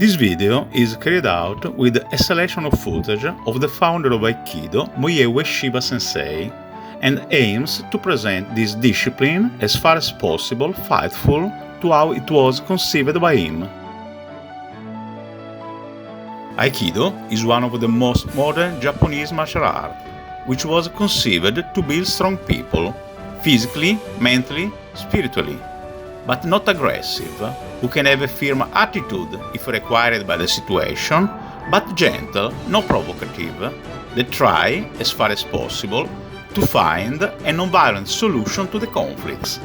This video is carried out with a selection of footage of the founder of Aikido, Moye Ueshiba Sensei, and aims to present this discipline as far as possible faithful to how it was conceived by him. Aikido is one of the most modern Japanese martial arts, which was conceived to build strong people, physically, mentally, spiritually, but not aggressive, who can have a firm attitude if required by the situation, but gentle, not provocative, that try, as far as possible, to find a non-violent solution to the conflicts.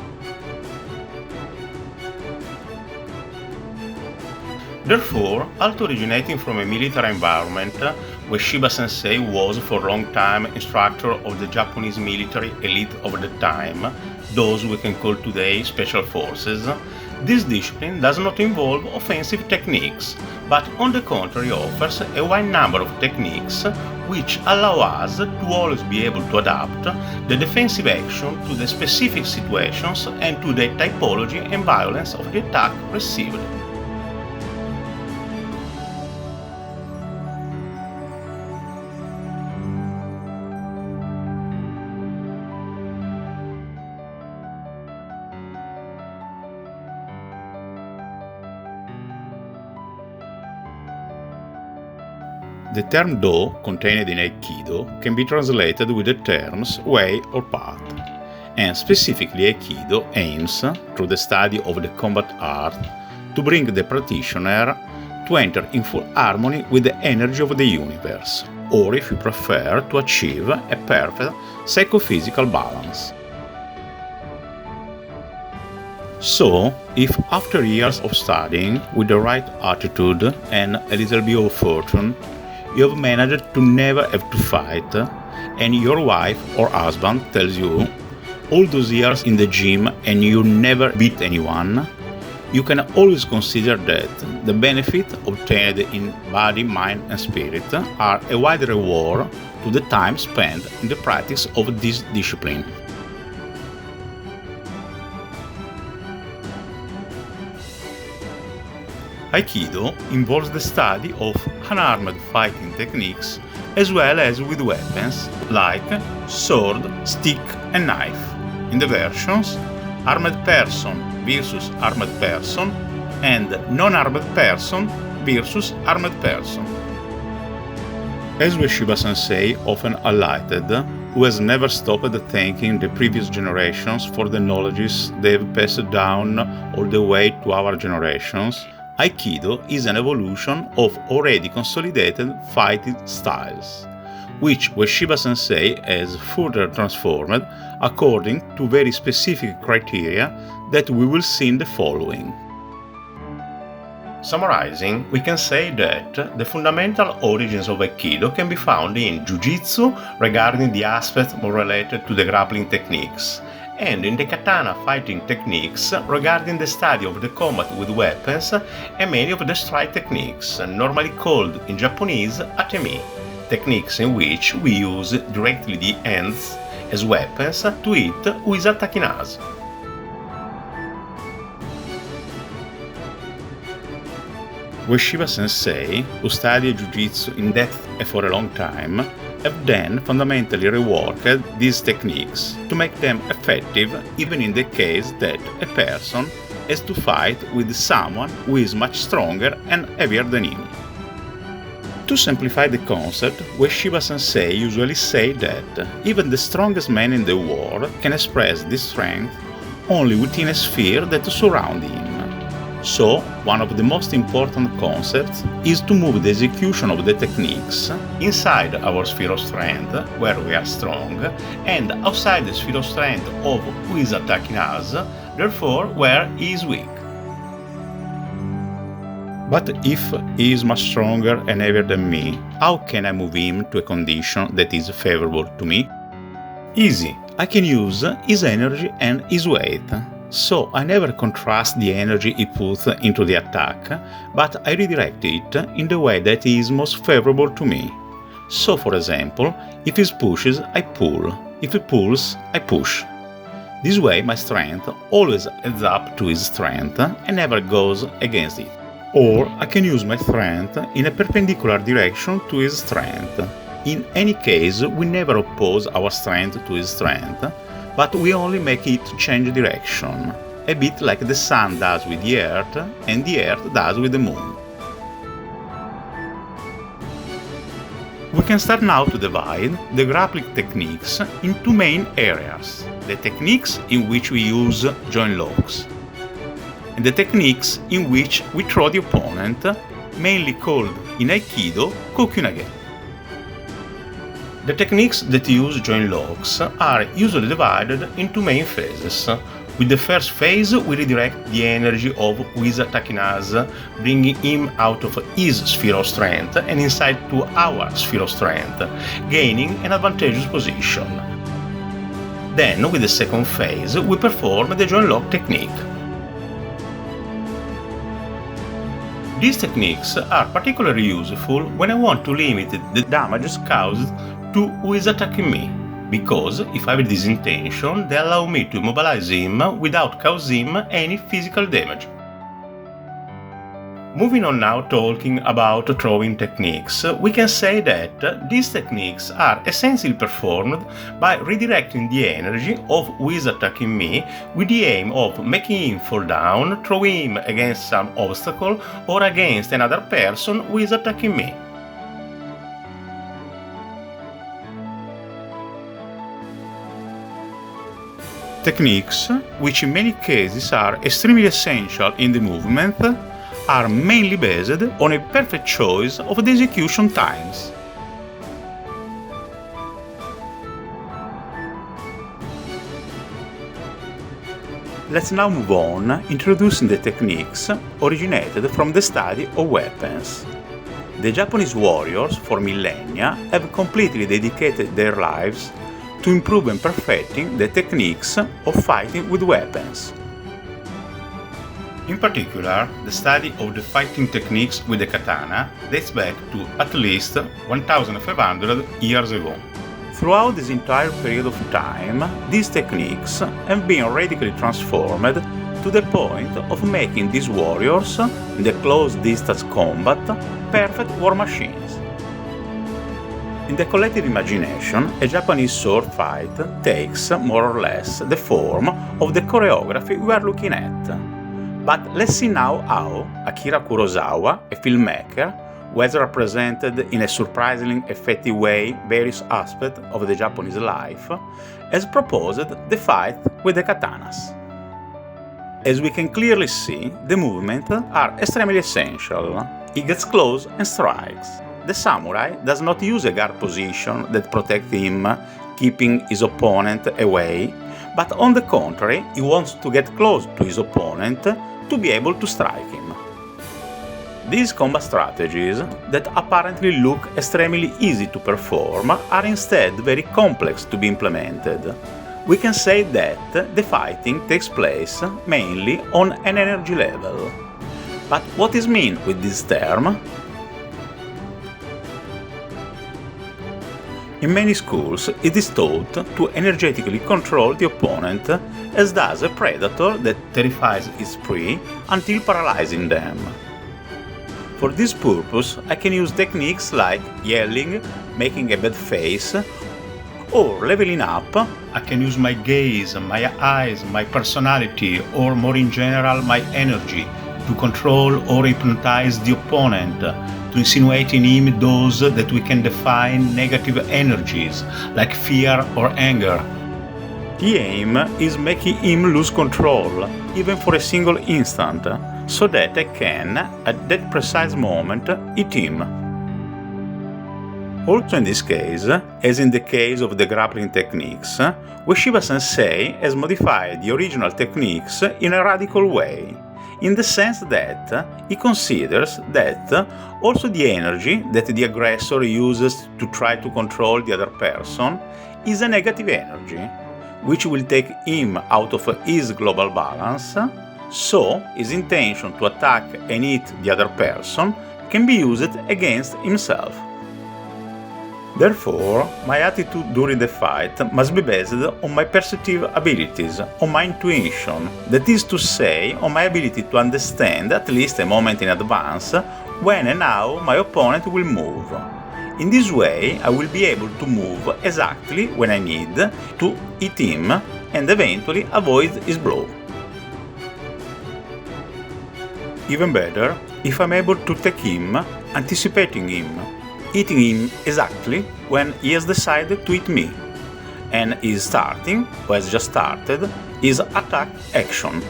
Therefore, although originating from a military environment, Ueshiba Sensei was for a long time instructor of the Japanese military elite of the time, those we can call today special forces. This discipline does not involve offensive techniques, but on the contrary offers a wide number of techniques which allow us to always be able to adapt the defensive action to the specific situations and to the typology and violence of the attack received. The term Do, contained in Aikido, can be translated with the terms way or path, and specifically Aikido aims, through the study of the combat art, to bring the practitioner to enter in full harmony with the energy of the universe, or if you prefer, to achieve a perfect psychophysical balance. So, if after years of studying with the right attitude and a little bit of fortune, you have managed to never have to fight, and your wife or husband tells you all those years in the gym and you never beat anyone, you can always consider that the benefit obtained in body, mind and spirit are a wide reward to the time spent in the practice of this discipline. Aikido involves the study of unarmed fighting techniques as well as with weapons like sword, stick and knife, in the versions armed person versus armed person and non-armed person versus armed person. As Ueshiba Sensei often highlighted, who has never stopped thanking the previous generations for the knowledges they've passed down all the way to our generations, Aikido is an evolution of already consolidated fighting styles, which Ueshiba Sensei has further transformed according to very specific criteria that we will see in the following. Summarizing, we can say that the fundamental origins of Aikido can be found in Jiu-Jitsu regarding the aspects more related to the grappling techniques, and in the katana fighting techniques regarding the study of the combat with weapons and many of the strike techniques, normally called in Japanese atemi, techniques in which we use directly the hands as weapons to hit who is attacking us. Ueshiba Sensei, who studied Jiu-Jitsu in depth and for a long time, have then fundamentally reworked these techniques to make them effective even in the case that a person has to fight with someone who is much stronger and heavier than him. To simplify the concept, Ueshiba Sensei usually say that even the strongest man in the world can express this strength only within a sphere that surrounds him. So, one of the most important concepts is to move the execution of the techniques inside our sphere of strength, where we are strong, and outside the sphere of strength of who is attacking us, therefore where he is weak. But if he is much stronger and heavier than me, how can I move him to a condition that is favorable to me? Easy, I can use his energy and his weight. So I never contrast the energy he puts into the attack, but I redirect it in the way that is most favorable to me. So for example, if he pushes, I pull. If he pulls, I push. This way my strength always adds up to his strength and never goes against it. Or I can use my strength in a perpendicular direction to his strength. In any case, we never oppose our strength to his strength, but we only make it change direction, a bit like the Sun does with the Earth and the Earth does with the Moon. We can start now to divide the grappling techniques in two main areas: the techniques in which we use joint locks, and the techniques in which we throw the opponent, mainly called in Aikido Kokyunage. The techniques that use joint locks are usually divided in two main phases. With the first phase, we redirect the energy of who is attacking us, bringing him out of his sphere of strength and inside to our sphere of strength, gaining an advantageous position. Then, with the second phase, we perform the joint lock technique. These techniques are particularly useful when I want to limit the damages caused to who is attacking me, because if I have this intention, they allow me to immobilize him without causing him any physical damage. Moving on now talking about throwing techniques, we can say that these techniques are essentially performed by redirecting the energy of who is attacking me with the aim of making him fall down, throwing him against some obstacle or against another person who is attacking me. Techniques, which in many cases are extremely essential in the movement, are mainly based on a perfect choice of the execution times. Let's now move on introducing the techniques originated from the study of weapons. The Japanese warriors for millennia have completely dedicated their lives to improve and perfecting the techniques of fighting with weapons. In particular, the study of the fighting techniques with the katana dates back to at least 1500 years ago. Throughout this entire period of time, these techniques have been radically transformed to the point of making these warriors, in the close-distance combat, perfect war machines. In the collective imagination, a Japanese sword fight takes, more or less, the form of the choreography we are looking at. But let's see now how Akira Kurosawa, a filmmaker, who has represented in a surprisingly effective way various aspects of the Japanese life, has proposed the fight with the katanas. As we can clearly see, the movements are extremely essential. He gets close and strikes. The samurai does not use a guard position that protects him, keeping his opponent away, but on the contrary, he wants to get close to his opponent to be able to strike him. These combat strategies, that apparently look extremely easy to perform, are instead very complex to be implemented. We can say that the fighting takes place mainly on an energy level. But what is meant with this term? In many schools, it is taught to energetically control the opponent, as does a predator that terrifies its prey until paralyzing them. For this purpose, I can use techniques like yelling, making a bad face, or leveling up. I can use my gaze, my eyes, my personality, or more in general, my energy, to control or hypnotize the opponent, to insinuate in him those that we can define negative energies, like fear or anger. The aim is making him lose control, even for a single instant, so that I can, at that precise moment, hit him. Also in this case, as in the case of the grappling techniques, Ueshiba Sensei has modified the original techniques in a radical way, in the sense that he considers that also the energy that the aggressor uses to try to control the other person is a negative energy, which will take him out of his global balance, so his intention to attack and hit the other person can be used against himself. Therefore, my attitude during the fight must be based on my perceptive abilities, on my intuition, that is to say, on my ability to understand, at least a moment in advance, when and how my opponent will move. In this way, I will be able to move exactly when I need to hit him and eventually avoid his blow. Even better, if I'm able to take him, anticipating him, hitting him exactly when he has decided to hit me, and is starting, or has just started, his attack action.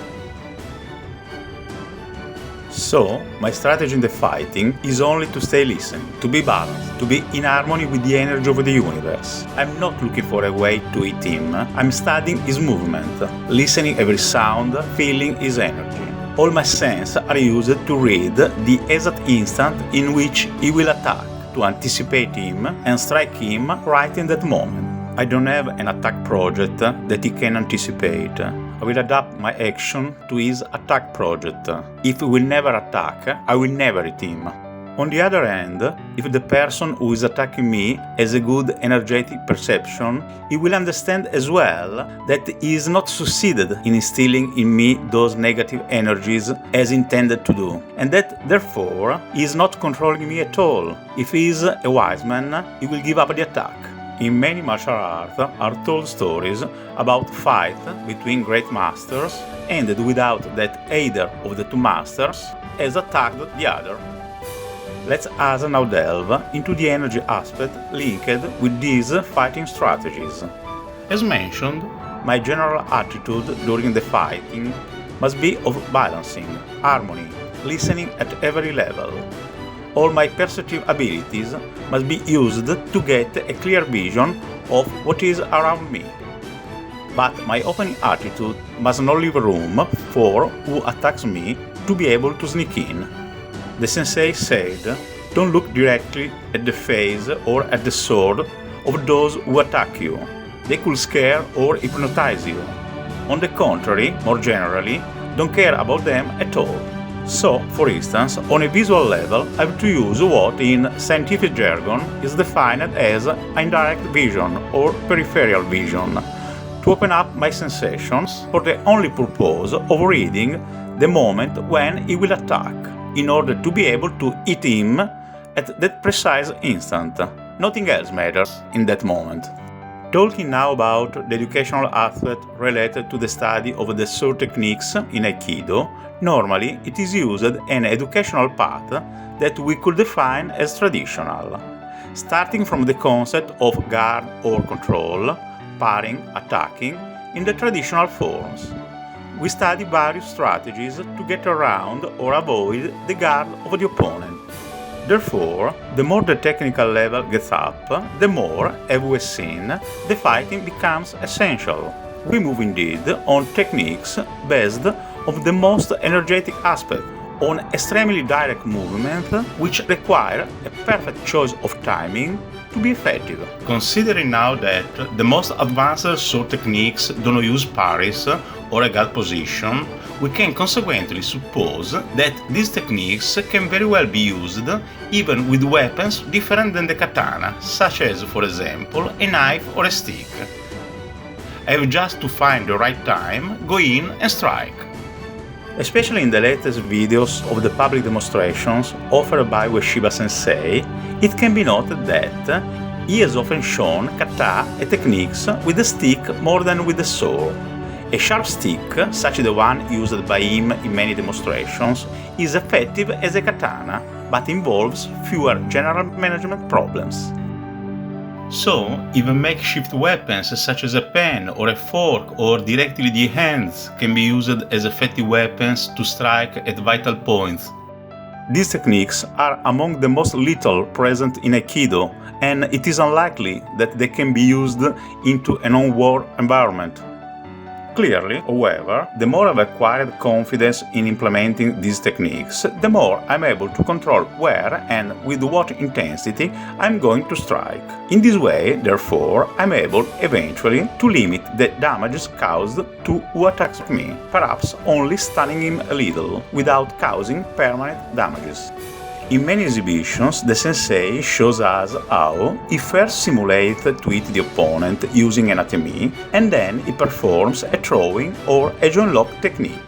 So, my strategy in the fighting is only to stay listening, to be balanced, to be in harmony with the energy of the universe. I'm not looking for a way to hit him, I'm studying his movement, listening every sound, feeling his energy. All my senses are used to read the exact instant in which he will attack, to anticipate him and strike him right in that moment. I don't have an attack project that he can anticipate. I will adapt my action to his attack project. If he will never attack, I will never hit him. On the other hand, if the person who is attacking me has a good energetic perception, he will understand as well that he is not succeeded in instilling in me those negative energies as intended to do, and that therefore he is not controlling me at all. If he is a wise man, he will give up the attack. In many martial arts are told stories about fights between great masters ended without that either of the two masters has attacked the other. Let us now delve into the energy aspect linked with these fighting strategies. As mentioned, my general attitude during the fighting must be of balancing, harmony, listening at every level. All my perceptive abilities must be used to get a clear vision of what is around me. But my open attitude must not leave room for who attacks me to be able to sneak in. The sensei said, don't look directly at the face or at the sword of those who attack you. They could scare or hypnotize you. On the contrary, more generally, don't care about them at all. So, for instance, on a visual level, I have to use what in scientific jargon is defined as indirect vision or peripheral vision, to open up my sensations for the only purpose of reading the moment when he will attack, in order to be able to hit him at that precise instant. Nothing else matters in that moment. Talking now about the educational aspect related to the study of the sword techniques in Aikido, normally it is used an educational path that we could define as traditional, starting from the concept of guard or control, parrying, attacking, in the traditional forms. We study various strategies to get around or avoid the guard of the opponent. Therefore, the more the technical level gets up, the more, as we've seen, the fighting becomes essential. We move indeed on techniques based on the most energetic aspect, on extremely direct movement which require a perfect choice of timing to be effective. Considering now that the most advanced sword techniques don't use parries or a guard position, we can consequently suppose that these techniques can very well be used even with weapons different than the katana, such as, for example, a knife or a stick. I have just to find the right time, go in and strike. Especially in the latest videos of the public demonstrations offered by Ueshiba Sensei, it can be noted that he has often shown kata and techniques with the stick more than with the sword. A sharp stick, such as the one used by him in many demonstrations, is effective as a katana, but involves fewer general management problems. So, even makeshift weapons such as a pen or a fork or directly the hands can be used as effective weapons to strike at vital points. These techniques are among the most lethal present in Aikido, and it is unlikely that they can be used into a non-war environment. Clearly, however, the more I've acquired confidence in implementing these techniques, the more I'm able to control where and with what intensity I'm going to strike. In this way, therefore, I'm able eventually to limit the damages caused to who attacks me, perhaps only stunning him a little, without causing permanent damages. In many exhibitions, the sensei shows us how he first simulates to hit the opponent using an atemi, and then he performs a throwing or a joint lock technique.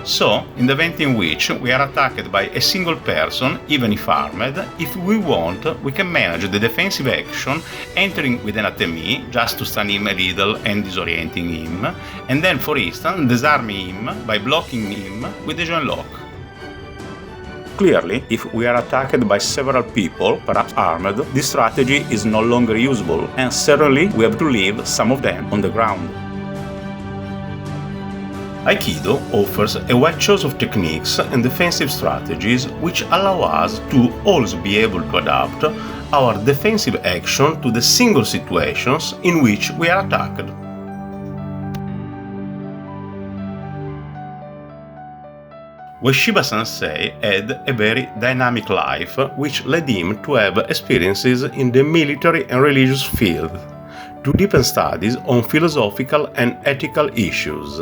So, in the event in which we are attacked by a single person, even if armed, if we want, we can manage the defensive action entering with an atemi just to stun him a little and disorienting him, and then, for instance, disarming him by blocking him with a joint lock. Clearly, if we are attacked by several people, perhaps armed, this strategy is no longer usable, and certainly we have to leave some of them on the ground. Aikido offers a wide choice of techniques and defensive strategies which allow us to always be able to adapt our defensive action to the single situations in which we are attacked. Ueshiba Sensei had a very dynamic life which led him to have experiences in the military and religious field, to deepen studies on philosophical and ethical issues,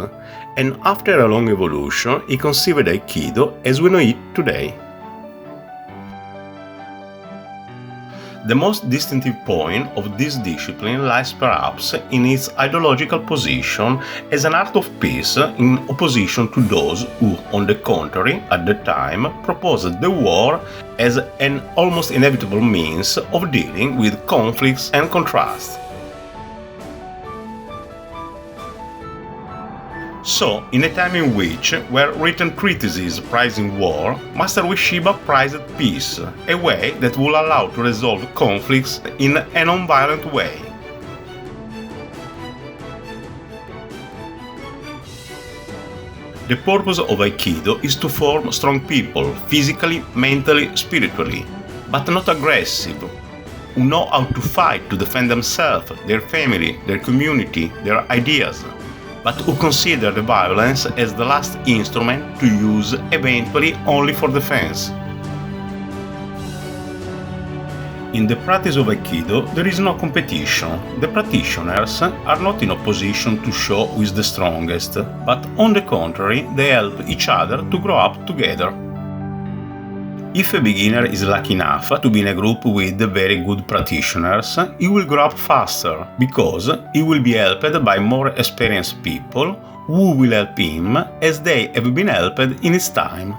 and after a long evolution he conceived Aikido as we know it today. The most distinctive point of this discipline lies perhaps in its ideological position as an art of peace in opposition to those who, on the contrary, at the time, proposed the war as an almost inevitable means of dealing with conflicts and contrasts. So, in a time in which were written treatises prizing war, Master Ueshiba prized peace, a way that will allow to resolve conflicts in a non-violent way. The purpose of Aikido is to form strong people, physically, mentally, spiritually, but not aggressive, who know how to fight to defend themselves, their family, their community, their ideas, but who consider the violence as the last instrument to use eventually only for defense. In the practice of Aikido, there is no competition. The practitioners are not in opposition to show who is the strongest, but on the contrary, they help each other to grow up together. If a beginner is lucky enough to be in a group with very good practitioners, he will grow up faster, because he will be helped by more experienced people who will help him as they have been helped in his time.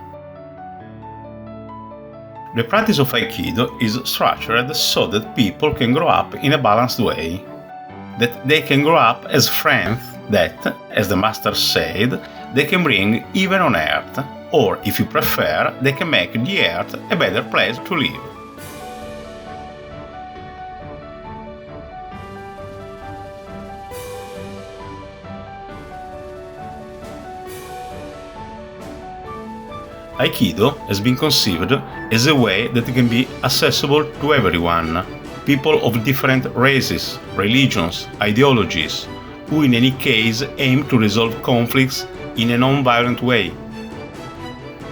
The practice of Aikido is structured so that people can grow up in a balanced way, that they can grow up as friends that, as the master said, they can bring even on earth, or, if you prefer, they can make the earth a better place to live. Aikido has been conceived as a way that can be accessible to everyone, people of different races, religions, ideologies, who in any case aim to resolve conflicts in a non-violent way.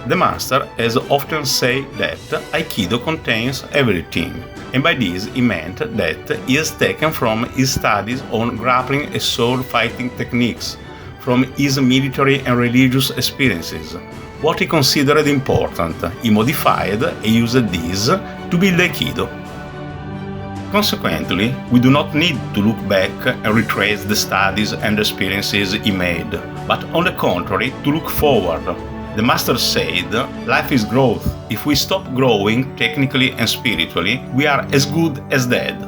The master has often said that Aikido contains everything, and by this he meant that he has taken from his studies on grappling and sword fighting techniques, from his military and religious experiences, what he considered important. He modified and used these to build Aikido. Consequently, we do not need to look back and retrace the studies and experiences he made, but on the contrary, to look forward. The master said, life is growth. If we stop growing technically and spiritually, we are as good as dead.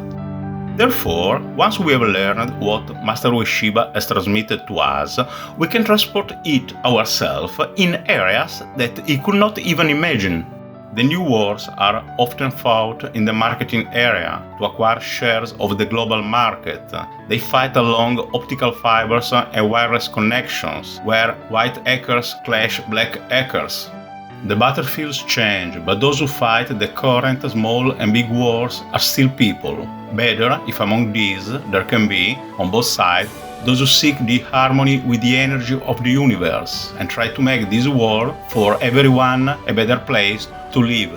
Therefore, once we have learned what Master Ueshiba has transmitted to us, we can transport it ourselves in areas that he could not even imagine. The new wars are often fought in the marketing area to acquire shares of the global market. They fight along optical fibers and wireless connections, where white hackers clash black hackers. The battlefields change, but those who fight the current small and big wars are still people. Better if among these there can be, on both sides, those who seek the harmony with the energy of the universe and try to make this world for everyone a better place to live.